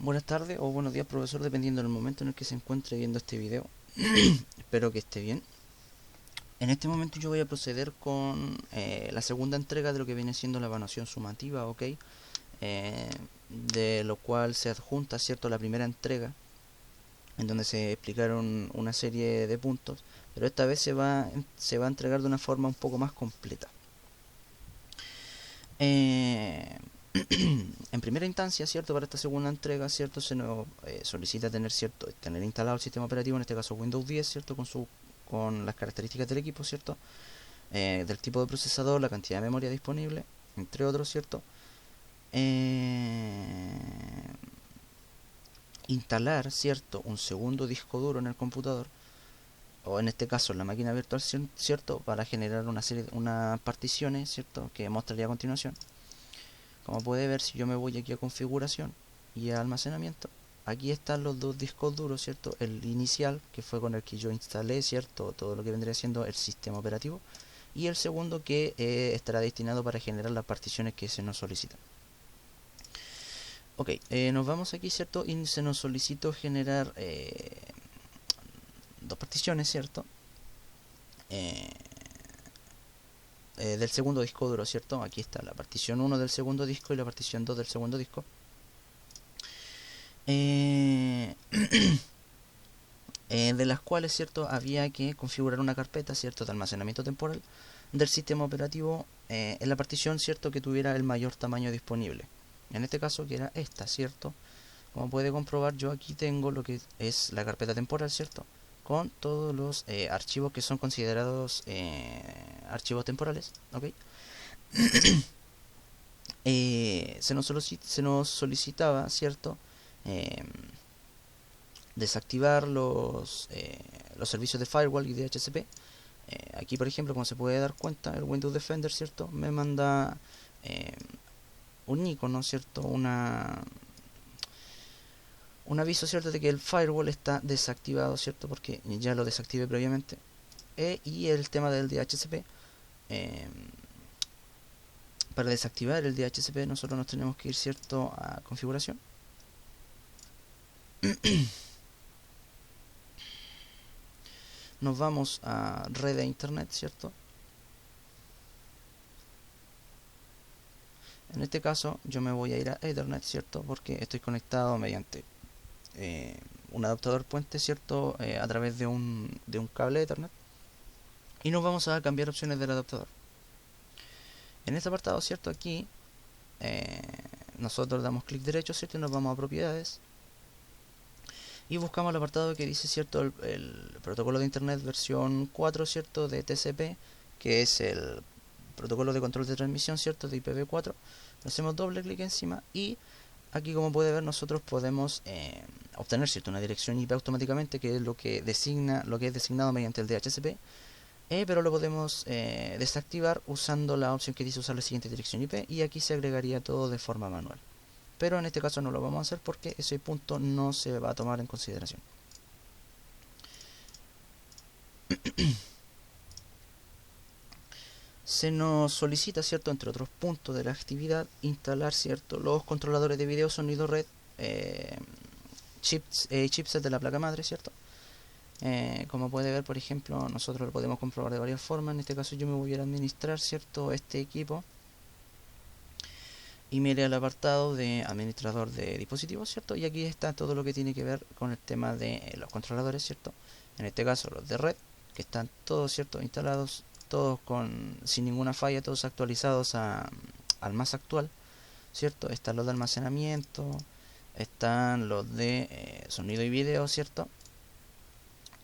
Buenas tardes o buenos días, profesor, dependiendo del momento en el que se encuentre viendo este video. Espero que esté bien. En este momento yo voy a proceder con la segunda entrega de lo que viene siendo la evaluación sumativa, ¿ok? De lo cual se adjunta, ¿cierto?, la primera entrega, en donde se explicaron una serie de puntos, pero esta vez se va a entregar de una forma un poco más completa. Eh, en primera instancia, cierto, para esta segunda entrega, cierto, se nos solicita tener instalado el sistema operativo, en este caso Windows 10, cierto, con las características del equipo, cierto, del tipo de procesador, la cantidad de memoria disponible, entre otros, cierto. Eh, Instalar, cierto, un segundo disco duro en el computador, o en este caso en la máquina virtual, cierto, para generar unas particiones, cierto, que mostraría a continuación. Como puede ver, si yo me voy aquí a configuración y a almacenamiento, aquí están los dos discos duros, ¿cierto? El inicial, que fue con el que yo instalé, ¿cierto?, todo lo que vendría siendo el sistema operativo, y el segundo que estará destinado para generar las particiones que se nos solicitan. Ok, nos vamos aquí, ¿cierto? Y se nos solicitó generar dos particiones, ¿cierto? Eh, del segundo disco duro, ¿cierto? Aquí está la partición 1 del segundo disco y la partición 2 del segundo disco. Eh, de las cuales, cierto, había que configurar una carpeta, cierto, de almacenamiento temporal del sistema operativo en la partición, cierto, que tuviera el mayor tamaño disponible. En este caso, que era esta, cierto. Como puede comprobar, yo aquí tengo lo que es la carpeta temporal, cierto, con todos los archivos que son considerados archivos temporales, ¿ok? Se nos solicitaba, cierto, eh, desactivar los servicios de firewall y de DHCP. Aquí, por ejemplo, como se puede dar cuenta, el Windows Defender, ¿cierto?, me manda eh, un icono, ¿cierto?, un aviso, ¿cierto?, de que el firewall está desactivado, ¿cierto?, porque ya lo desactivé previamente. Y el tema del DHCP, eh, para desactivar el DHCP nosotros nos tenemos que ir, ¿cierto?, a configuración. Nos vamos a red de internet, ¿cierto? En este caso yo me voy a ir a Ethernet, ¿cierto? Porque estoy conectado mediante un adaptador puente, ¿cierto? A través de un cable Ethernet. Y nos vamos a cambiar opciones del adaptador. En este apartado, ¿cierto? Aquí eh, nosotros damos clic derecho, ¿cierto? Y nos vamos a propiedades. Y buscamos el apartado que dice, ¿cierto?, el protocolo de internet versión 4, ¿cierto?, de TCP, que es el protocolo de control de transmisión, ¿cierto?, de IPv4. Hacemos doble clic encima y aquí, como puede ver, nosotros podemos obtener, ¿cierto?, una dirección IP automáticamente, que es lo que es designado mediante el DHCP, pero lo podemos desactivar usando la opción que dice usar la siguiente dirección IP, y aquí se agregaría todo de forma manual. Pero en este caso no lo vamos a hacer porque ese punto no se va a tomar en consideración. Se nos solicita, ¿cierto?, entre otros puntos de la actividad, instalar, ¿cierto?, los controladores de video, sonido, red, chipset de la placa madre, ¿cierto? Como puede ver, por ejemplo, nosotros lo podemos comprobar de varias formas. En este caso yo me voy a administrar, ¿cierto?, este equipo, y me iré al apartado de administrador de dispositivos, ¿cierto? Y aquí está todo lo que tiene que ver con el tema de los controladores, ¿cierto? En este caso los de red, que están todos, ¿cierto?, instalados, todos sin ninguna falla, todos actualizados al más actual, ¿cierto? Están los de almacenamiento, están los de sonido y video, ¿cierto?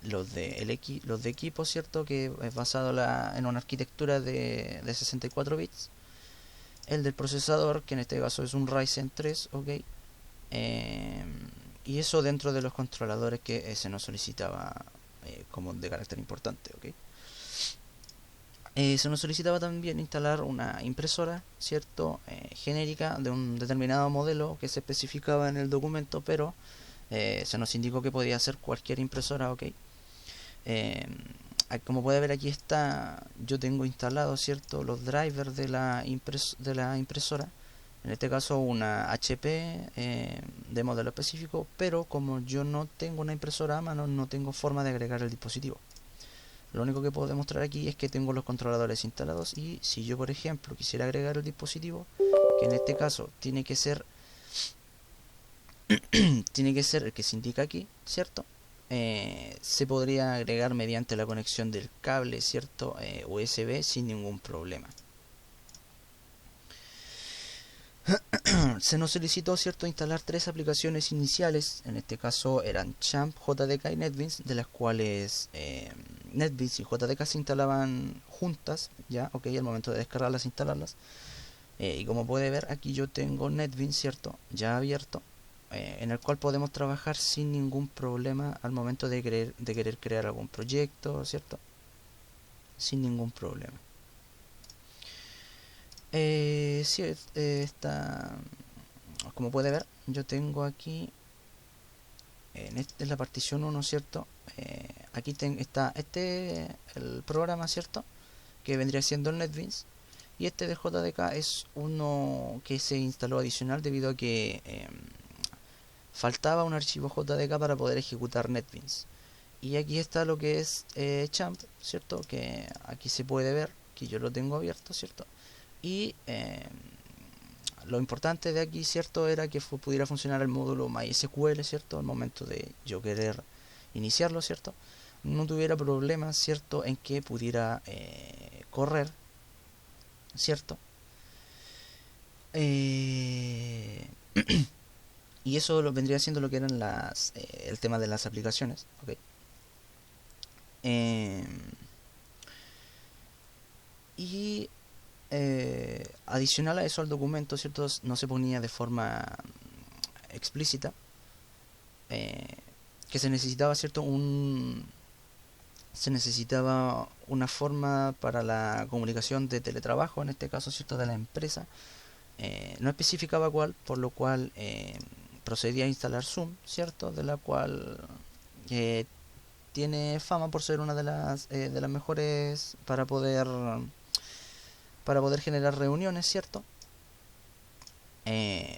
Los de equipo, ¿cierto?, que es basado en una arquitectura de 64 bits. El del procesador, que en este caso es un Ryzen 3, ok. Y eso dentro de los controladores que se nos solicitaba como de carácter importante, ok. Se nos solicitaba también instalar una impresora, ¿cierto?, genérica de un determinado modelo que se especificaba en el documento, pero se nos indicó que podía ser cualquier impresora, ok. Eh, Como puede ver, aquí yo tengo instalado, ¿cierto?, los drivers de la impresora. En En este caso una HP de modelo específico, pero como yo no tengo una impresora a mano, no tengo forma de agregar el dispositivo. Lo único que puedo demostrar aquí es que tengo los controladores instalados, y si yo por ejemplo quisiera agregar el dispositivo, que en este caso tiene que ser el que se indica aquí, ¿cierto? Se podría agregar mediante la conexión del cable, ¿cierto? USB sin ningún problema. Se nos solicitó, ¿cierto?, instalar 3 aplicaciones iniciales. En este caso eran Champ, JDK y NetBeans, de las cuales NetBeans y JDK se instalaban juntas, ya, ok, al momento de descargarlas e instalarlas. Y como puede ver, aquí yo tengo NetBeans, ¿cierto?, ya abierto, en el cual podemos trabajar sin ningún problema al momento de querer crear algún proyecto, ¿cierto? Sin ningún problema. Sí, está, como puede ver, yo tengo aquí en la partición 1, ¿cierto? Aquí está el programa, ¿cierto?, que vendría siendo el NetBeans, y este de JDK es uno que se instaló adicional debido a que faltaba un archivo JDK para poder ejecutar NetBeans. Y aquí está lo que es Champ, ¿cierto?, que aquí se puede ver que yo lo tengo abierto, ¿cierto? Y lo importante de aquí, ¿cierto?, era que pudiera funcionar el módulo MySQL, ¿cierto?, al momento de yo querer iniciarlo, ¿cierto? No tuviera problemas, ¿cierto?, en que pudiera correr, ¿cierto? Y eso vendría siendo lo que eran el tema de las aplicaciones, ¿ok? Y adicional a eso, al documento, ¿cierto?, no se ponía de forma explícita que se necesitaba, ¿cierto?, se necesitaba una forma para la comunicación de teletrabajo, en este caso, ¿cierto?, de la empresa. No especificaba cuál, por lo cual procedía a instalar Zoom, ¿cierto?, de la cual tiene fama por ser una de las mejores para poder generar reuniones, ¿cierto?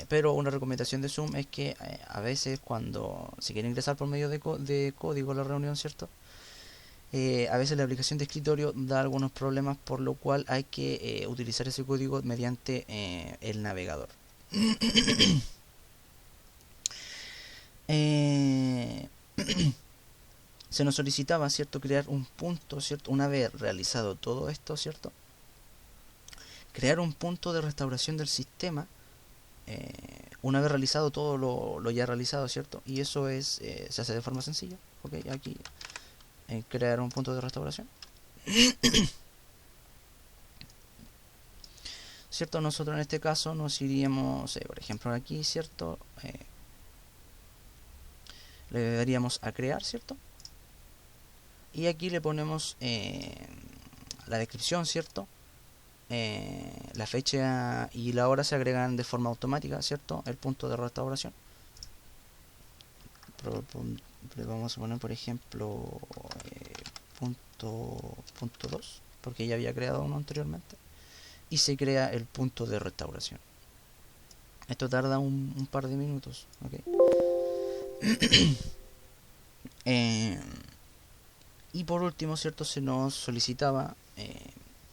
Pero una recomendación de Zoom es que a veces cuando se quiere ingresar por medio de código a la reunión, ¿cierto? A veces la aplicación de escritorio da algunos problemas, por lo cual hay que utilizar ese código mediante el navegador. Se nos solicitaba, ¿cierto?, crear un punto, ¿cierto?, una vez realizado todo esto, ¿cierto?, crear un punto de restauración del sistema una vez realizado todo lo ya realizado, ¿cierto? Y eso se hace de forma sencilla, ¿ok? Aquí crear un punto de restauración, ¿cierto? Nosotros en este caso nos iríamos, por ejemplo, aquí, ¿cierto? Le daríamos a crear, ¿cierto? Y aquí le ponemos la descripción, ¿cierto? La fecha y la hora se agregan de forma automática, ¿cierto? El punto de restauración. Le vamos a poner, por ejemplo, punto 2, porque ya había creado uno anteriormente. Y se crea el punto de restauración. Esto tarda un par de minutos, ¿ok? Y por último, ¿cierto?, se nos solicitaba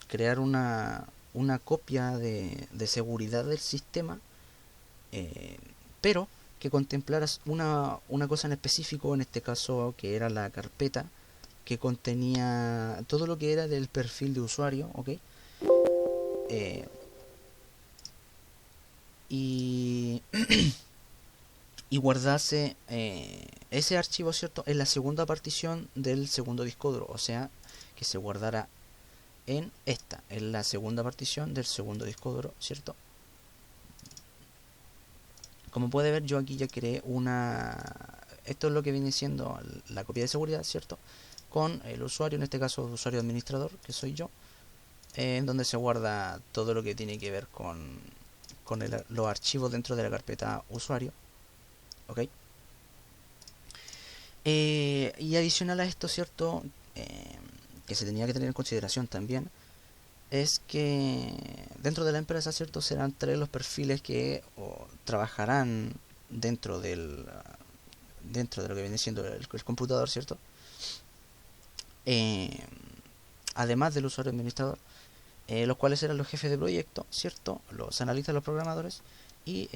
crear una copia de seguridad del sistema, pero que contemplara una cosa en específico, en este caso que era la carpeta que contenía todo lo que era del perfil de usuario, ¿ok? Y y guardase ese archivo, ¿cierto?, en la segunda partición del segundo disco duro, o sea, que se guardara en la segunda partición del segundo disco duro, ¿cierto? Como puede ver, yo aquí ya creé esto es lo que viene siendo la copia de seguridad, ¿cierto?, con el usuario, en este caso el usuario administrador, que soy yo, en donde se guarda todo lo que tiene que ver con los archivos dentro de la carpeta usuario, ¿ok? Y adicional a esto, ¿cierto?, que se tenía que tener en consideración también, es que dentro de la empresa, ¿cierto? Serán tres los perfiles que trabajarán dentro dentro de lo que viene siendo el computador, ¿cierto? Eh, Además del usuario administrador, los cuales eran los jefes de proyecto, ¿cierto? Los analistas, los programadores, y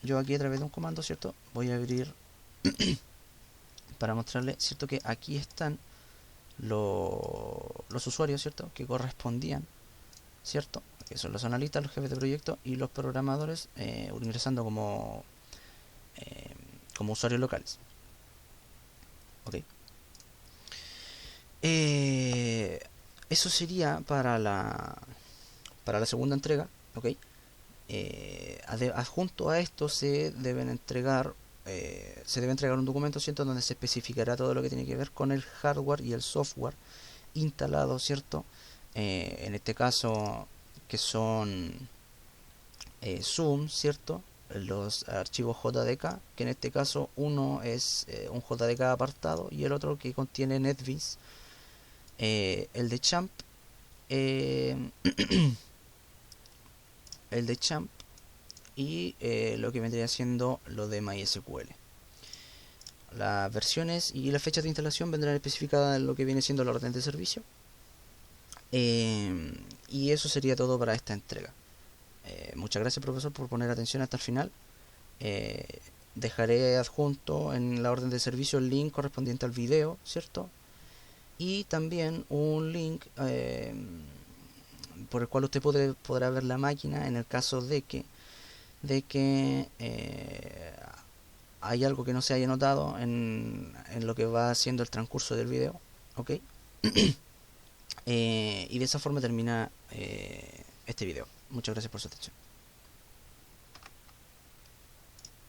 yo aquí a través de un comando, ¿cierto? Voy a abrir para mostrarle, ¿cierto? Que aquí están los usuarios, ¿cierto? Que correspondían, ¿cierto? Que son los analistas, los jefes de proyecto y los programadores ingresando eh, como usuarios locales. ¿Ok? Eh, Eso sería para la segunda entrega, ¿ok? Adjunto a esto se debe entregar un documento, ¿cierto? Donde se especificará todo lo que tiene que ver con el hardware y el software instalado, ¿cierto? En este caso, que son Zoom, ¿cierto? Los archivos JDK, que en este caso uno es un JDK apartado y el otro que contiene NetBeans, el de Champ, eh, el de Champ y lo que vendría siendo lo de MySQL. Las versiones y las fechas de instalación vendrán especificadas en lo que viene siendo la orden de servicio. Y eso sería todo para esta entrega. Muchas gracias, profesor, por poner atención hasta el final. Eh, Dejaré adjunto en la orden de servicio el link correspondiente al video, ¿cierto? Y también un link por el cual usted podrá ver la máquina en el caso de que hay algo que no se haya notado en lo que va siendo el transcurso del video, ¿ok? Y de esa forma termina este video. Muchas gracias por su atención.